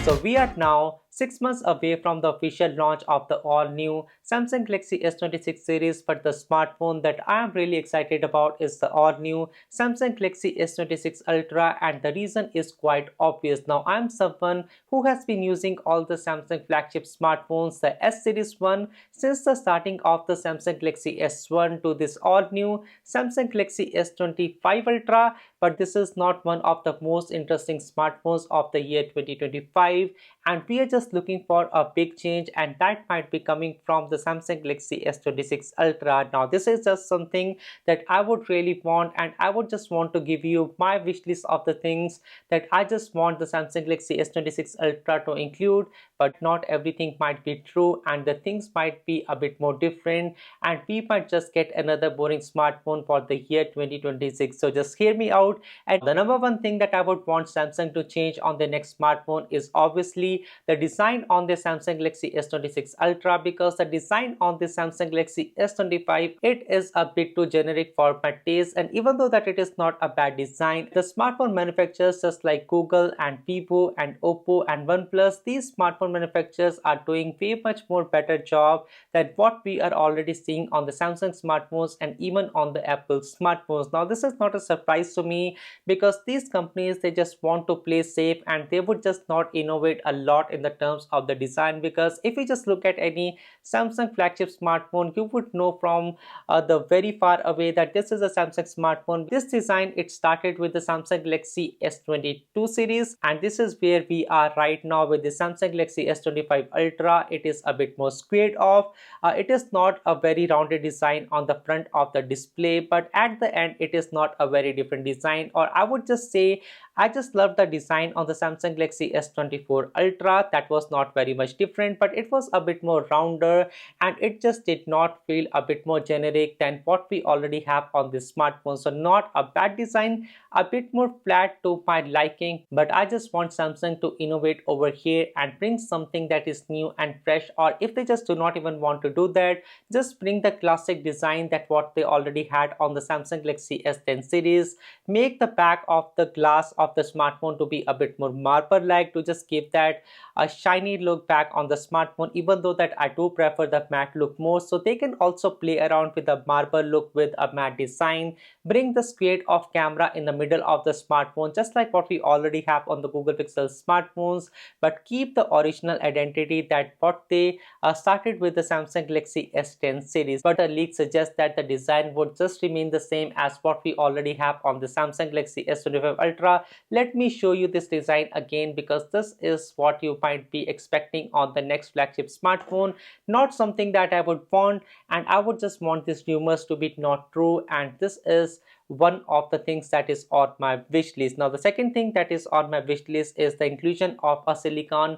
So we are now 6 months away from the official launch of the all-new Samsung Galaxy S26 series, but the smartphone that I am really excited about is the all-new Samsung Galaxy S26 Ultra, and the reason is quite obvious. Now I am someone who has been using all the Samsung flagship smartphones, the S series one, since the starting of the Samsung Galaxy S1 to this all-new Samsung Galaxy S25 Ultra, but this is not one of the most interesting smartphones of the year 2025, and we are just looking for a big change, and that might be coming from the Samsung Galaxy S26 Ultra. Now this is just something that I would really want, and I would just want to give you my wish list of the things that I just want the Samsung Galaxy S26 Ultra to include, but not everything might be true, and the things might be a bit more different, and we might just get another boring smartphone for the year 2026. So just hear me out. And the number one thing that I would want Samsung to change on the next smartphone is obviously the design on the Samsung Galaxy S26 Ultra, because the design on the Samsung Galaxy S25, it is a bit too generic for my taste. And even though that it is not a bad design, the smartphone manufacturers just like Google and Vivo and Oppo and OnePlus, these smartphone manufacturers are doing way much more better job than what we are already seeing on the Samsung smartphones and even on the Apple smartphones. Now this is not a surprise to me, because these companies, they just want to play safe and they would just not innovate a lot in the terms of the design. Because if you just look at any Samsung flagship smartphone, you would know from the very far away that this is a Samsung smartphone. This design, it started with the Samsung Galaxy S22 series, and this is where we are right now with the Samsung Galaxy S25 Ultra. It is a bit more squared off. It is not a very rounded design on the front of the display, but at the end it is not a very different design, or I would just say I just love the design on the Samsung Galaxy S24 Ultra. That was not very much different, but it was a bit more rounder, and it just did not feel a bit more generic than what we already have on this smartphone. So not a bad design, a bit more flat to my liking, but I just want Samsung to innovate over here and bring something that is new and fresh. Or if they just do not even want to do that, just bring the classic design that what they already had on the Samsung Galaxy S10 series. Make the back of the glass of the smartphone to be a bit more marble like, to just give that a shiny look back on the smartphone, even though that I do prefer the matte look more. So they can also play around with the marble look with a matte design. Bring the squared off camera in the middle of the smartphone, just like what we already have on the Google Pixel smartphones, but keep the original identity that what they started with the Samsung Galaxy S10 series. But the leak suggests that the design would just remain the same as what we already have on the Samsung Galaxy S25 Ultra. Let me show you this design again, because this is what you might be expecting on the next flagship smartphone, not something that I would want, and I would just want these rumors to be not true, and this is one of the things that is on my wish list. Now the second thing that is on my wish list is the inclusion of a silicon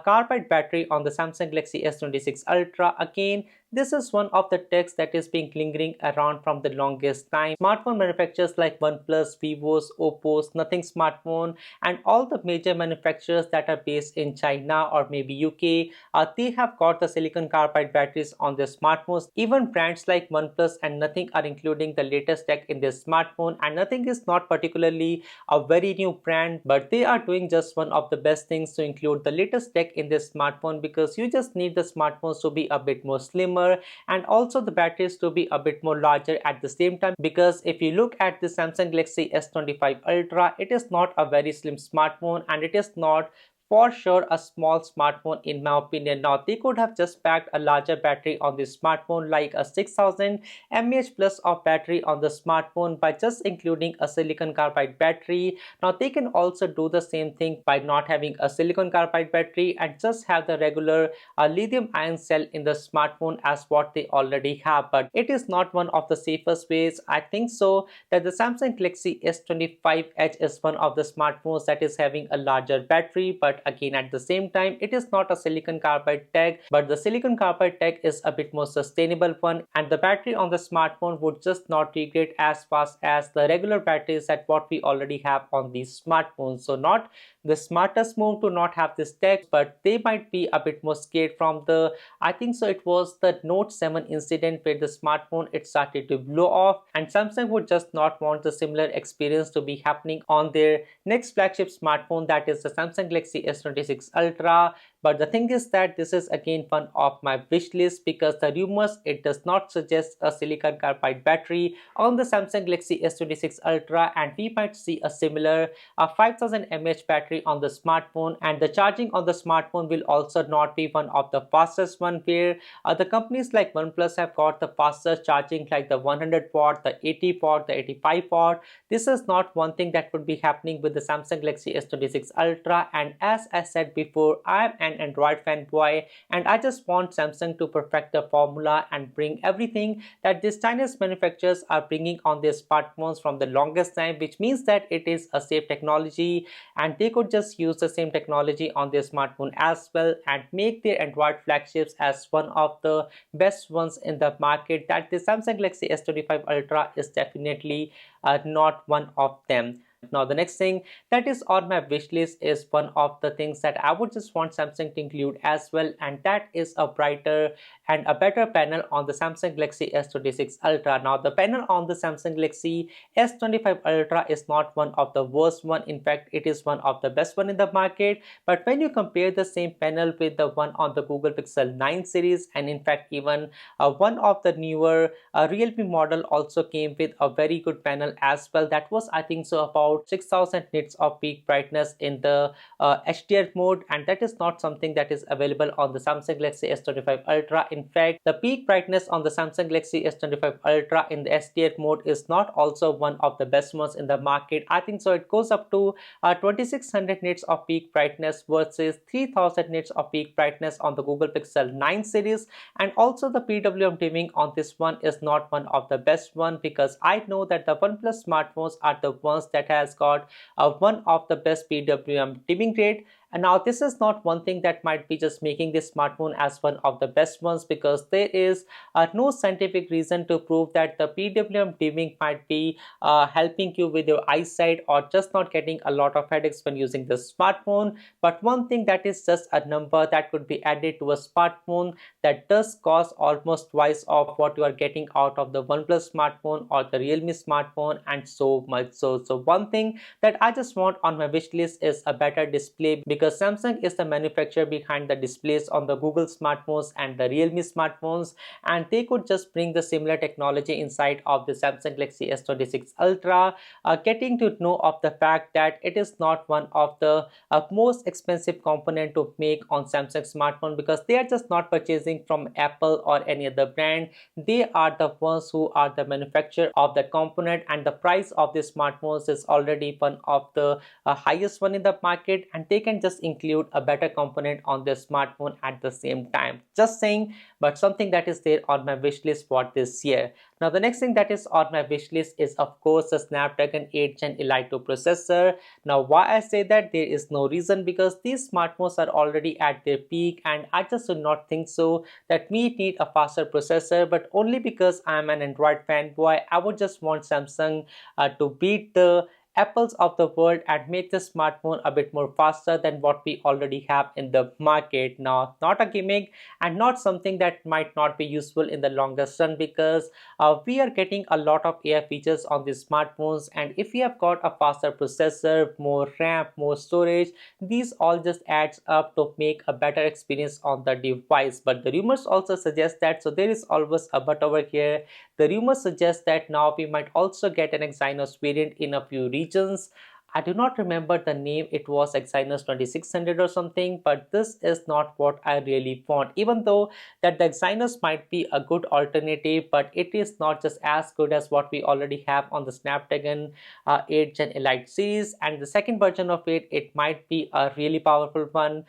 carbide battery on the Samsung Galaxy S26 Ultra. Again, this is one of the techs that is being lingering around from the longest time. Smartphone manufacturers like OnePlus, Vivo's, Oppo's, Nothing Smartphone, and all the major manufacturers that are based in China or maybe UK, they have got the silicon carbide batteries on their smartphones. Even brands like OnePlus and Nothing are including the latest tech in their smartphone, and Nothing is not particularly a very new brand, but they are doing just one of the best things to include the latest tech in this smartphone, because you just need the smartphones to be a bit more slimmer and also the batteries to be a bit more larger at the same time. Because if you look at the Samsung Galaxy S25 Ultra, it is not a very slim smartphone, and it is not for sure a small smartphone in my opinion. Now they could have just packed a larger battery on this smartphone, like a 6000 mAh plus of battery on the smartphone, by just including a silicon carbide battery. Now they can also do the same thing by not having a silicon carbide battery and just have the regular lithium ion cell in the smartphone as what they already have. But it is not one of the safest ways. I think so that the Samsung Galaxy S25 Edge is one of the smartphones that is having a larger battery, but again at the same time it is not a silicon carbide tech, but the silicon carbide tech is a bit more sustainable one, and the battery on the smartphone would just not degrade as fast as the regular batteries that what we already have on these smartphones. So not the smartest move to not have this tech, but they might be a bit more scared from the, I think so it was the Note 7 incident where the smartphone it started to blow off, and Samsung would just not want the similar experience to be happening on their next flagship smartphone, that is the Samsung Galaxy S26 Ultra. But the thing is that this is again one of my wish list because the rumors it does not suggest a silicon carbide battery on the Samsung Galaxy S26 Ultra, and we might see a similar 5000 mAh battery on the smartphone, and the charging on the smartphone will also not be one of the fastest one where the companies like OnePlus have got the fastest charging like the 100 watt, the 80 watt, the 85 watt. This is not one thing that would be happening with the Samsung Galaxy S26 Ultra, and as I said before, I am an Android fanboy and I just want Samsung to perfect the formula and bring everything that these Chinese manufacturers are bringing on their smartphones from the longest time, which means that it is a safe technology and they could just use the same technology on their smartphone as well and make their Android flagships as one of the best ones in the market. That the Samsung Galaxy S25 Ultra is definitely not one of them. Now the next thing that is on my wish list is one of the things that I would just want Samsung to include as well, and that is a brighter and a better panel on the Samsung Galaxy S26 Ultra. Now the panel on the Samsung Galaxy S25 Ultra is not one of the worst one. In fact, it is one of the best one in the market. But when you compare the same panel with the one on the Google Pixel 9 series, and in fact even one of the newer Realme model also came with a very good panel as well. That was I think so about 6000 nits of peak brightness in the HDR mode, and that is not something that is available on the Samsung Galaxy S25 Ultra. In fact, the peak brightness on the Samsung Galaxy S25 Ultra in the HDR mode is not also one of the best ones in the market. I think so it goes up to 2600 nits of peak brightness versus 3000 nits of peak brightness on the Google Pixel 9 series, and also the PWM dimming on this one is not one of the best one because I know that the OnePlus smartphones are the ones that has got one of the best PWM dimming rate. And now this is not one thing that might be just making this smartphone as one of the best ones because there is no scientific reason to prove that the PWM dimming might be helping you with your eyesight or just not getting a lot of headaches when using this smartphone. But one thing that is just a number that could be added to a smartphone that does cost almost twice of what you are getting out of the OnePlus smartphone or the Realme smartphone and so much. So one thing that I just want on my wish list is a better display because Samsung is the manufacturer behind the displays on the Google smartphones and the Realme smartphones, and they could just bring the similar technology inside of the Samsung Galaxy S26 Ultra, getting to know of the fact that it is not one of the most expensive component to make on Samsung smartphone because they are just not purchasing from Apple or any other brand. They are the ones who are the manufacturer of the component, and the price of the smartphones is already one of the highest one in the market, and they can just include a better component on their smartphone at the same time. Just saying, but something that is there on my wish list for this year. Now the next thing that is on my wish list is of course the Snapdragon 8 Gen Elite 2 processor. Now why I say that, there is no reason because these smartphones are already at their peak and I just do not think so that we need a faster processor, but only because I am an Android fanboy. I would just want Samsung to beat the Apples of the world and make the smartphone a bit more faster than what we already have in the market. Now, not a gimmick and not something that might not be useful in the longest run because we are getting a lot of AI features on these smartphones, and if we have got a faster processor, more RAM, more storage, these all just adds up to make a better experience on the device. But the rumors also suggest that, so there is always a but over here. The rumors suggest that now we might also get an Exynos variant in a few regions. I do not remember the name, it was Exynos 2600 or something, but this is not what I really want. Even though that the Exynos might be a good alternative, but it is not just as good as what we already have on the Snapdragon 8 Gen Elite series, and the second version of it, it might be a really powerful one,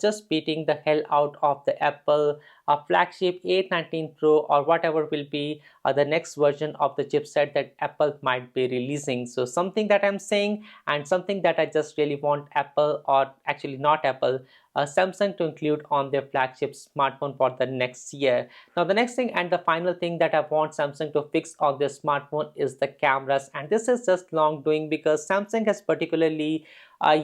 just beating the hell out of the Apple flagship A19 Pro or whatever will be the next version of the chipset that Apple might be releasing. So something that I'm saying, and something that I just really want Apple, or actually not Apple, Samsung to include on their flagship smartphone for the next year. Now the next thing and the final thing that I want Samsung to fix on their smartphone is the cameras, and this is just long doing because Samsung has particularly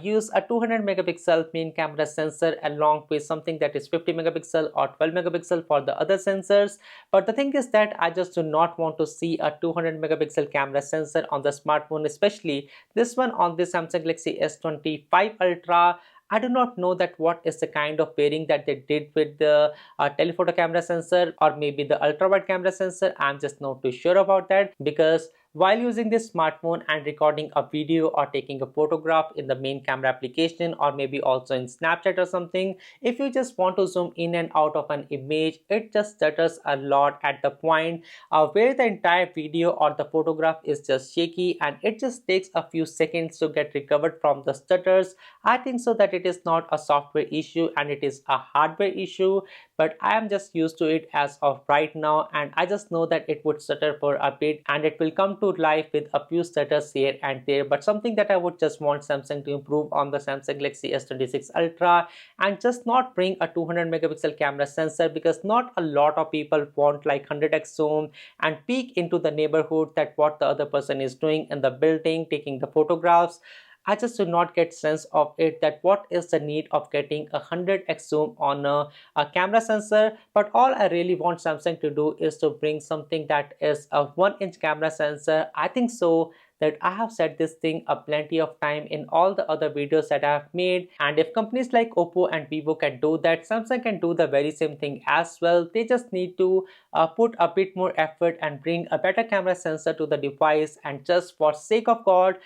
use a 200 megapixel main camera sensor along with something that is 50 megapixel or 12 megapixel for the other sensors. But the thing is that I just do not want to see a 200 megapixel camera sensor on the smartphone, especially this one on the Samsung Galaxy S25 Ultra. I do not know that what is the kind of pairing that they did with the telephoto camera sensor or maybe the ultra wide camera sensor. I'm just not too sure about that, because while using this smartphone and recording a video or taking a photograph in the main camera application or maybe also in Snapchat or something, if you just want to zoom in and out of an image, it just stutters a lot at the point where the entire video or the photograph is just shaky, and it just takes a few seconds to get recovered from the stutters. I think so that it is not a software issue and it is a hardware issue, but I am just used to it as of right now, and I just know that it would stutter for a bit and it will come to life with a few stutters here and there. But something that I would just want Samsung to improve on the Samsung Galaxy S26 Ultra, and just not bring a 200 megapixel camera sensor, because not a lot of people want like 100x zoom and peek into the neighborhood that what the other person is doing in the building taking the photographs. I just do not get sense of it, that what is the need of getting a 100x zoom on a camera sensor. But all I really want Samsung to do is to bring something that is a 1-inch camera sensor. I think so that I have said this thing a plenty of time in all the other videos that I have made, and if companies like Oppo and Vivo can do that, Samsung can do the very same thing as well. They just need to put a bit more effort and bring a better camera sensor to the device, and just for sake of God,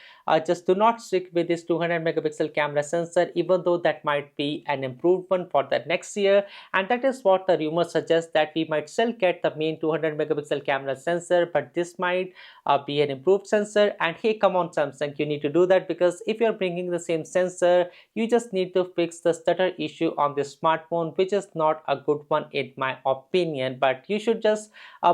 just do not stick with this 200 megapixel camera sensor, even though that might be an improvement for the next year. And that is what the rumor suggests, that we might still get the main 200 megapixel camera sensor, but this might be an improved sensor. And hey, come on Samsung, you need to do that, because if you're bringing the same sensor, you just need to fix the stutter issue on this smartphone, which is not a good one in my opinion. But you should just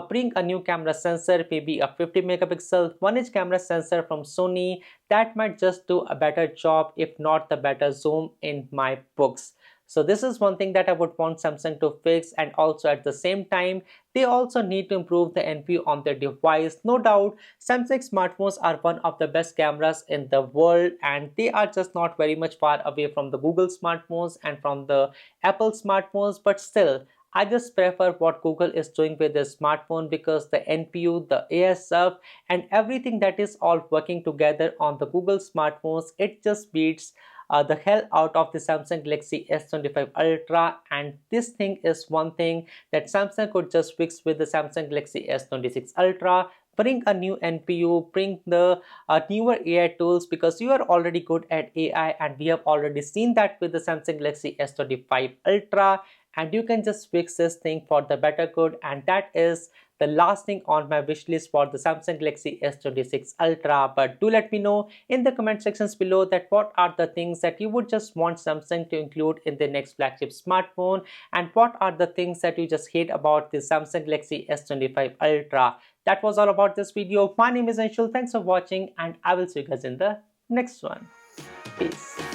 bring a new camera sensor, maybe a 50 megapixel 1-inch camera sensor from Sony. That might just do a better job, if not the better zoom in my books. So this is one thing that I would want Samsung to fix, and also at the same time, they also need to improve the NPU on their device. No doubt, Samsung smartphones are one of the best cameras in the world, and they are just not very much far away from the Google smartphones and from the Apple smartphones, but still, I just prefer what Google is doing with their smartphone, because the NPU, the ASF, and everything that is all working together on the Google smartphones, it just beats the hell out of the Samsung Galaxy S25 Ultra. And this thing is one thing that Samsung could just fix with the Samsung Galaxy S26 Ultra. Bring a new NPU, bring the newer AI tools, because you are already good at AI and we have already seen that with the Samsung Galaxy S25 Ultra. And you can just fix this thing for the better good, and that is the last thing on my wish list for the Samsung Galaxy S26 Ultra. But do let me know in the comment sections below that what are the things that you would just want Samsung to include in the next flagship smartphone, and what are the things that you just hate about the Samsung Galaxy S25 Ultra. That was all about this video. My name is Anshul. Thanks for watching, and I will see you guys in the next one. Peace.